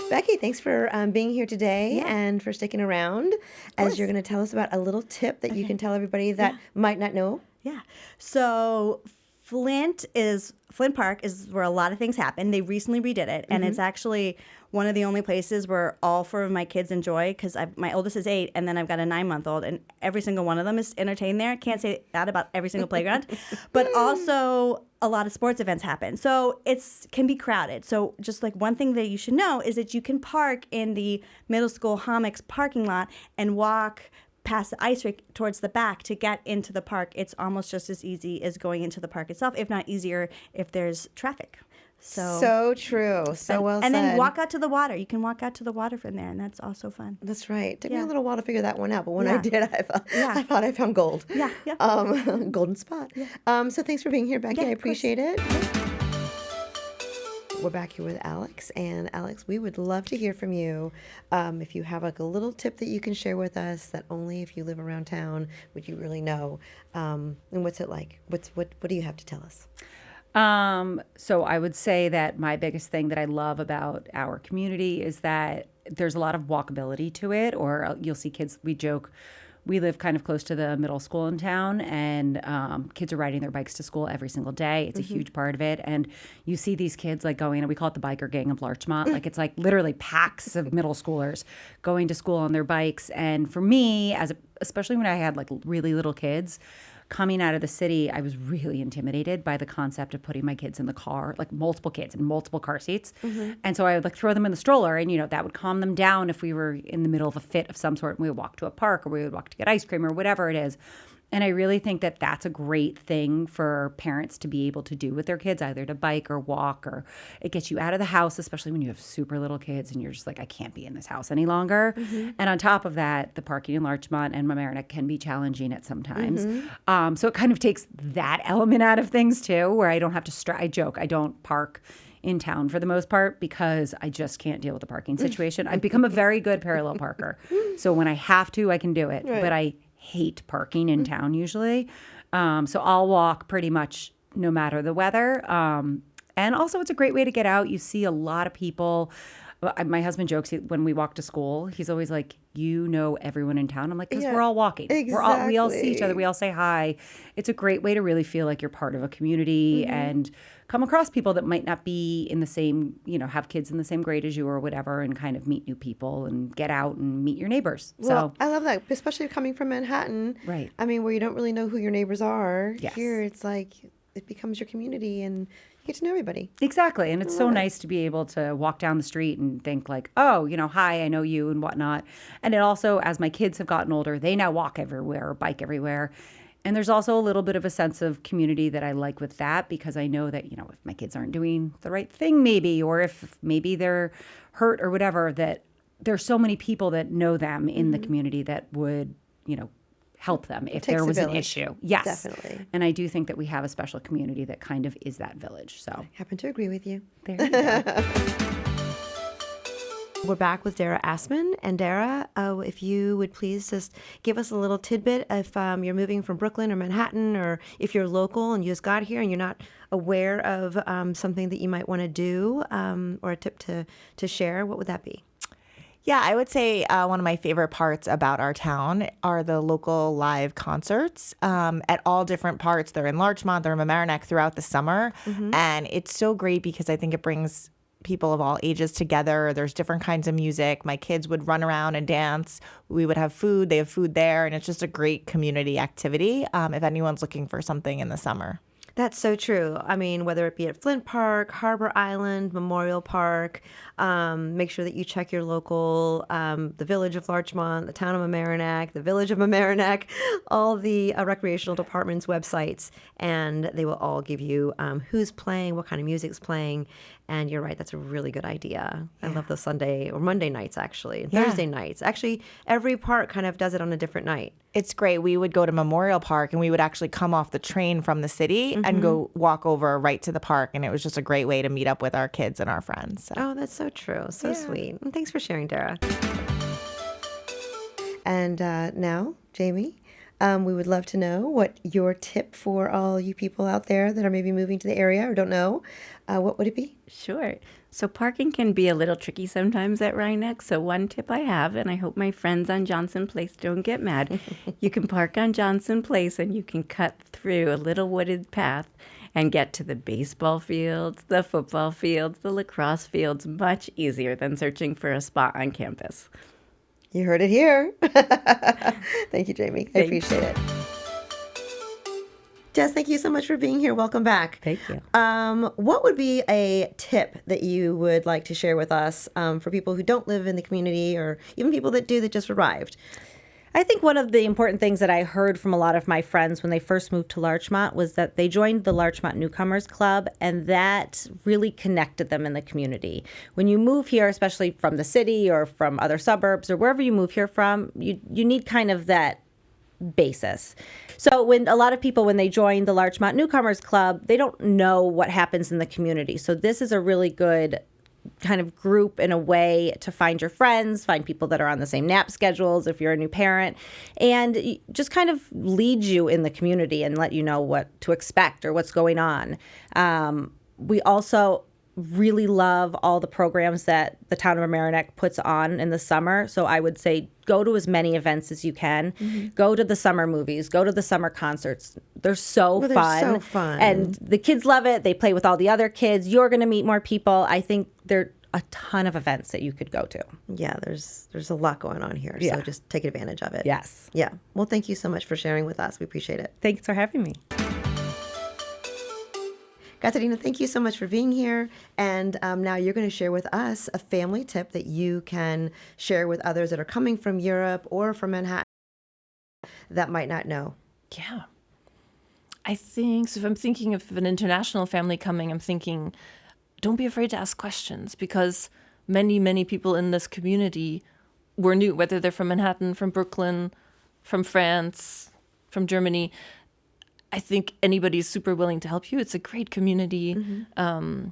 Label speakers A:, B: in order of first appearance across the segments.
A: Becky, thanks for being here today and for sticking around as you're going to tell us about a little tip that you can tell everybody that might not know.
B: Yeah. So Flint Park is where a lot of things happen. They recently redid it, and it's actually one of the only places where all four of my kids enjoy, because my oldest is 8, and then I've got a 9-month-old, and every single one of them is entertained there. Can't say that about every single playground, but also a lot of sports events happen. So it can be crowded. So just like one thing that you should know is that you can park in the middle school Homics parking lot and walk past the ice rink towards the back to get into the park. It's almost just as easy as going into the park itself, if not easier if there's traffic.
A: So true. So well said.
B: And then walk out to the water. You can walk out to the water from there, and that's also fun.
A: That's right. It took me a little while to figure that one out, but when I did, I thought I found gold.
B: Yeah.
A: Golden spot. Yeah. So thanks for being here, Becky. I appreciate it. We're back here with Alex. And Alex, we would love to hear from you. If you have like a little tip that you can share with us that only if you live around town would you really know. And what's it like? What do you have to tell us?
C: So I would say that my biggest thing that I love about our community is that there's a lot of walkability to it, or you'll see kids, we joke, we live kind of close to the middle school in town, and kids are riding their bikes to school every single day. It's a huge part of it. And you see these kids like going, and we call it the biker gang of Larchmont. Like it's like literally packs of middle schoolers going to school on their bikes. And for me, especially when I had like really little kids, coming out of the city, I was really intimidated by the concept of putting my kids in the car, like multiple kids in multiple car seats. And so I would like throw them in the stroller, and, that would calm them down if we were in the middle of a fit of some sort and we would walk to a park or we would walk to get ice cream or whatever it is. And I really think that that's a great thing for parents to be able to do with their kids, either to bike or walk, or it gets you out of the house, especially when you have super little kids and you're just like, I can't be in this house any longer. And on top of that, the parking in Larchmont and Mamaroneck can be challenging at some times. So it kind of takes that element out of things too, where I don't have to I joke, I don't park in town for the most part because I just can't deal with the parking situation. I've become a very good parallel parker. So when I have to, I can do it. Right. But I hate parking in town usually. So I'll walk pretty much no matter the weather. And also it's a great way to get out. You see a lot of people. My husband jokes when we walk to school, he's always like, everyone in town. I'm like, because we're all walking.
A: Exactly.
C: We all see each other. We all say hi. It's a great way to really feel like you're part of a community and come across people that might not be in the same, have kids in the same grade as you or whatever, and kind of meet new people and get out and meet your neighbors.
A: Well, I love that, especially coming from Manhattan.
C: Right.
A: I mean, where you don't really know who your neighbors are.
C: Yes.
A: Here, it's like it becomes your community and you get to know everybody.
C: Exactly. And it's so nice to be able to walk down the street and think like, oh, hi, I know you and whatnot. And it also, as my kids have gotten older, they now walk everywhere or bike everywhere. And there's also a little bit of a sense of community that I like with that, because I know that, if my kids aren't doing the right thing maybe, or if maybe they're hurt or whatever, that there's so many people that know them in the community that would, help them if there was an issue. Yes.
A: Definitely.
C: And I do think that we have a special community that kind of is that village. So
A: I happen to agree with you.
C: There you go.
A: We're back with Dara Ashman. And Dara, if you would please just give us a little tidbit if you're moving from Brooklyn or Manhattan, or if you're local and you just got here and you're not aware of something that you might want to do, or a tip to share, what would that be?
D: Yeah, I would say one of my favorite parts about our town are the local live concerts at all different parts. They're in Larchmont, they're in Mamaroneck throughout the summer. And it's so great because I think it brings people of all ages together. There's different kinds of music. My kids would run around and dance. We would have food. They have food there. And it's just a great community activity if anyone's looking for something in the summer.
A: That's so true. I mean, whether it be at Flint Park, Harbor Island, Memorial Park, make sure that you check your local, the village of Larchmont, the town of Mamaroneck, the village of Mamaroneck, all the recreational departments' websites, and they will all give you who's playing, what kind of music's playing. And you're right, that's a really good idea. I love those Sunday or Monday nights, actually, and Thursday nights. Actually, every park kind of does it on a different night.
D: It's great. We would go to Memorial Park and we would actually come off the train from the city and go walk over right to the park. And it was just a great way to meet up with our kids and our friends. So.
A: Oh, that's so true. So sweet. And thanks for sharing, Dara. And now, Jamie, We would love to know what your tip for all you people out there that are maybe moving to the area or don't know. What would it be?
E: Sure. So parking can be a little tricky sometimes at Rye Neck. So one tip I have, and I hope my friends on Johnson Place don't get mad, you can park on Johnson Place and you can cut through a little wooded path and get to the baseball fields, the football fields, the lacrosse fields much easier than searching for a spot on campus.
A: You heard it here. Thank you, Jamie. I appreciate it. Jess, thank you so much for being here. Welcome back.
E: Thank you.
A: What would be a tip that you would like to share with us for people who don't live in the community or even people that do that just arrived?
F: I think one of the important things that I heard from a lot of my friends when they first moved to Larchmont was that they joined the Larchmont Newcomers Club, and that really connected them in the community. When you move here, especially from the city or from other suburbs or wherever you move here from, you need kind of that basis. So when a lot of people, when they join the Larchmont Newcomers Club, they don't know what happens in the community. So this is a really good kind of group in a way to find your friends, find people that are on the same nap schedules if you're a new parent, and just kind of lead you in the community and let you know what to expect or what's going on. We also really love all the programs that the town of Mamaroneck puts on in the summer. So I would say go to as many events as you can. Mm-hmm. Go to the summer movies. Go to the summer concerts. They're so fun.
A: They're so fun.
F: And the kids love it. They play with all the other kids. You're going to meet more people. I think there are a ton of events that you could go to.
A: Yeah, there's a lot going on here.
F: Yeah.
A: So just take advantage of it.
F: Yes.
A: Yeah. Well, thank you so much for sharing with us. We appreciate it.
F: Thanks for having me.
A: Katherina, thank you so much for being here. And now you're going to share with us a family tip that you can share with others that are coming from Europe or from Manhattan that might not know.
G: Yeah. I think, so if I'm thinking of an international family coming, I'm thinking, don't be afraid to ask questions, because many, many people in this community were new, whether they're from Manhattan, from Brooklyn, from France, from Germany. I think anybody's super willing to help you. It's a great community. Mm-hmm.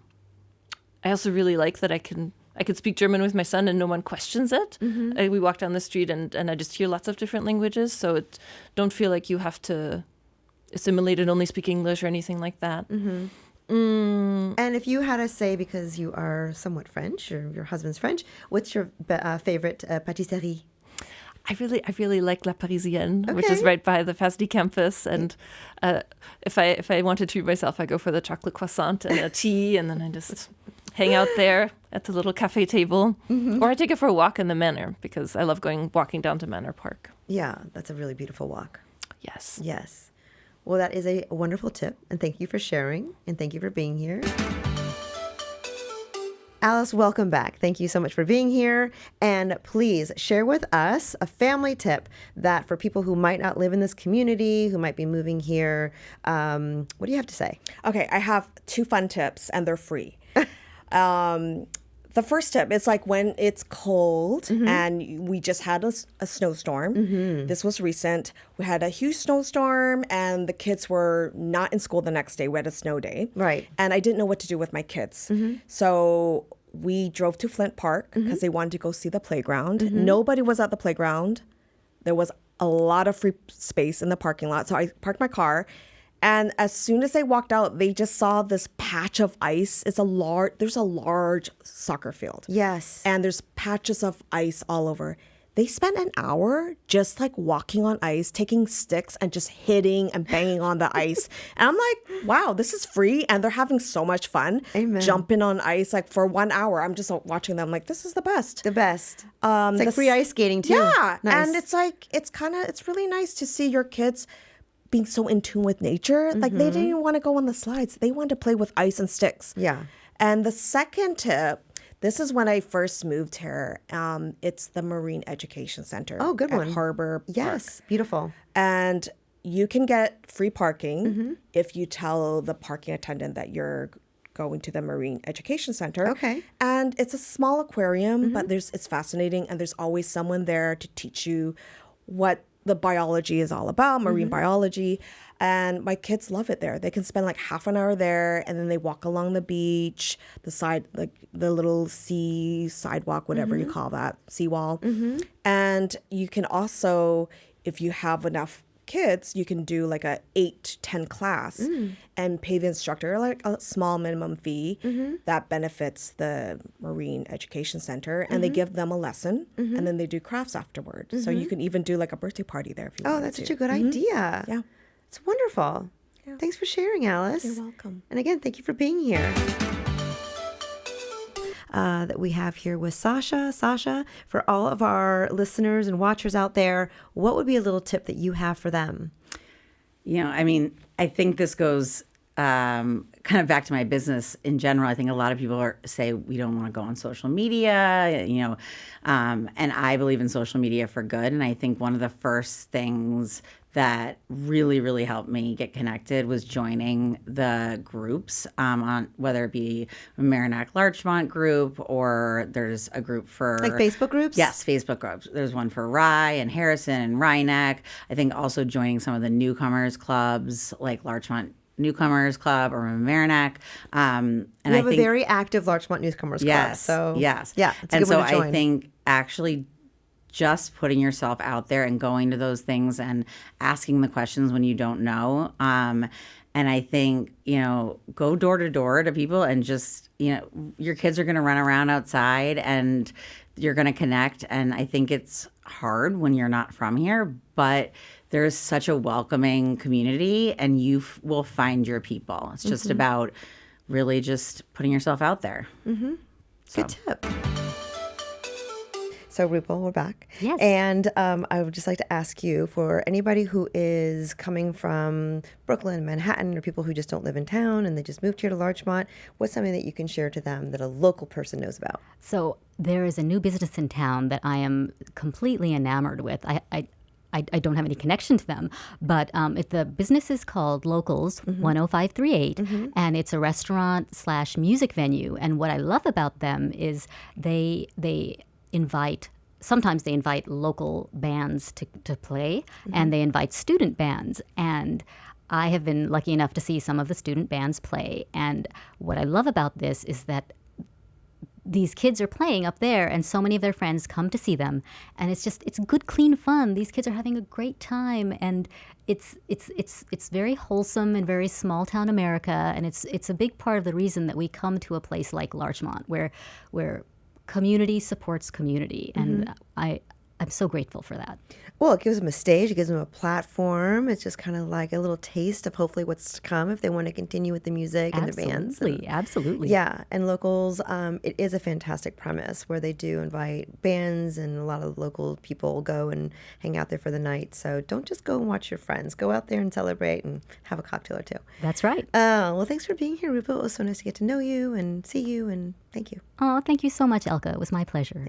G: I also really like that I could speak German with my son and no one questions it. Mm-hmm. We walk down the street and I just hear lots of different languages. So don't feel like you have to assimilate and only speak English or anything like that. Mm-hmm.
A: And if you had to say, because you are somewhat French, or your husband's French, what's your favorite pâtisserie?
G: I really like La Parisienne, which is right by the FASD campus. And if I want to treat myself, I go for the chocolate croissant and a tea, and then I just hang out there at the little cafe table. Mm-hmm. Or I take it for a walk in the Manor, because I love walking down to Manor Park.
A: Yeah, that's a really beautiful walk.
G: Yes.
A: Yes. Well, that is a wonderful tip, and thank you for sharing, and thank you for being here. Alice, welcome back. Thank you so much for being here. And please share with us a family tip that for people who might not live in this community, who might be moving here, what do you have to say?
H: Okay, I have 2 fun tips, and they're free. The first tip is like when it's cold and we just had a snowstorm. Mm-hmm. This was recent. We had a huge snowstorm and the kids were not in school the next day. We had a snow day.
A: Right.
H: And I didn't know what to do with my kids. Mm-hmm. So we drove to Flint Park because they wanted to go see the playground. Mm-hmm. Nobody was at the playground. There was a lot of free space in the parking lot. So I parked my car. And as soon as they walked out, they just saw this patch of ice. There's a large soccer field.
A: Yes.
H: And there's patches of ice all over. They spent an hour just like walking on ice, taking sticks and just hitting and banging on the ice. And I'm like, wow, this is free. And they're having so much fun.
A: Amen.
H: Jumping on ice like for 1 hour. I'm just watching them like, this is the best.
A: The best. It's like free ice skating too.
H: Yeah.
A: Nice.
H: And it's really nice to see your kids being so in tune with nature. Like they didn't even want to go on the slides. They wanted to play with ice and sticks.
A: Yeah.
H: And the second tip, this is when I first moved here. It's the Marine Education Center.
A: Oh, good one.
H: At Harbor Park.
A: Yes, beautiful.
H: And you can get free parking if you tell the parking attendant that you're going to the Marine Education Center.
A: Okay.
H: And it's a small aquarium, but it's fascinating. And there's always someone there to teach you what the biology is all about, marine biology. And my kids love it there. They can spend like half an hour there and then they walk along the beach, the side, like the little sea sidewalk, whatever you call that, seawall. And you can also, if you have enough kids, you can do like a 8 to 10 class and pay the instructor like a small minimum fee that benefits the Marine Education Center, and they give them a lesson, and then they do crafts afterward. So you can even do like a birthday party there if you want.
A: Oh, that's such a good idea.
H: Yeah.
A: It's wonderful. Thanks for sharing, Alice.
H: You're welcome.
A: And again, thank you for being here. That we have here with Sasha. Sasha, for all of our listeners and watchers out there, what would be a little tip that you have for them?
C: You know, I mean, I think this goes kind of back to my business in general. I think a lot of people say we don't want to go on social media, you know, and I believe in social media for good. And I think one of the first things that really, really helped me get connected was joining the groups on whether it be Mamaroneck Larchmont group, or there's a group for
A: Like Facebook groups?
C: Yes, Facebook groups. There's one for Rye and Harrison and Rye Neck. I think also joining some of the newcomers clubs like Larchmont Newcomers Club or Mamaroneck. And
A: We have a very active Larchmont Newcomers Club.
C: Yes,
A: So
C: yes.
A: yeah, it's a
C: and
A: good
C: so
A: one to join.
C: I think actually just putting yourself out there and going to those things and asking the questions when you don't know. And I think, you know, go door to door to people and just, you know, your kids are going to run around outside and you're going to connect. And I think it's hard when you're not from here, but there's such a welcoming community and you will find your people. It's just about really just putting yourself out there.
A: Good tip. So, Rupal, we're back.
E: Yes.
A: And I would just like to ask you, for anybody who is coming from Brooklyn, Manhattan, or people who just don't live in town and they just moved here to Larchmont, what's something that you can share to them that a local person knows about?
E: So there is a new business in town that I am completely enamored with. I don't have any connection to them, but the business is called Locals 10538, and it's a restaurant/music venue. And what I love about them is they sometimes they invite local bands to play, and they invite student bands. And I have been lucky enough to see some of the student bands play. And what I love about this is that these kids are playing up there, and so many of their friends come to see them, and it's good, clean fun. These kids are having a great time, and it's very wholesome and very small town America, and it's a big part of the reason that we come to a place like Larchmont, where community supports community, and I'm so grateful for that.
A: Well, it gives them a stage, it gives them a platform. It's just kind of like a little taste of hopefully what's to come if they want to continue with the music and the bands.
E: Absolutely.
A: Yeah, and Locals, it is a fantastic premise where they do invite bands, and a lot of local people go and hang out there for the night. So don't just go and watch your friends. Go out there and celebrate and have a cocktail or two.
E: That's right.
A: Well, thanks for being here, Rupal. It was so nice to get to know you and see you, and thank you.
E: Oh, thank you so much, Elka. It was my pleasure.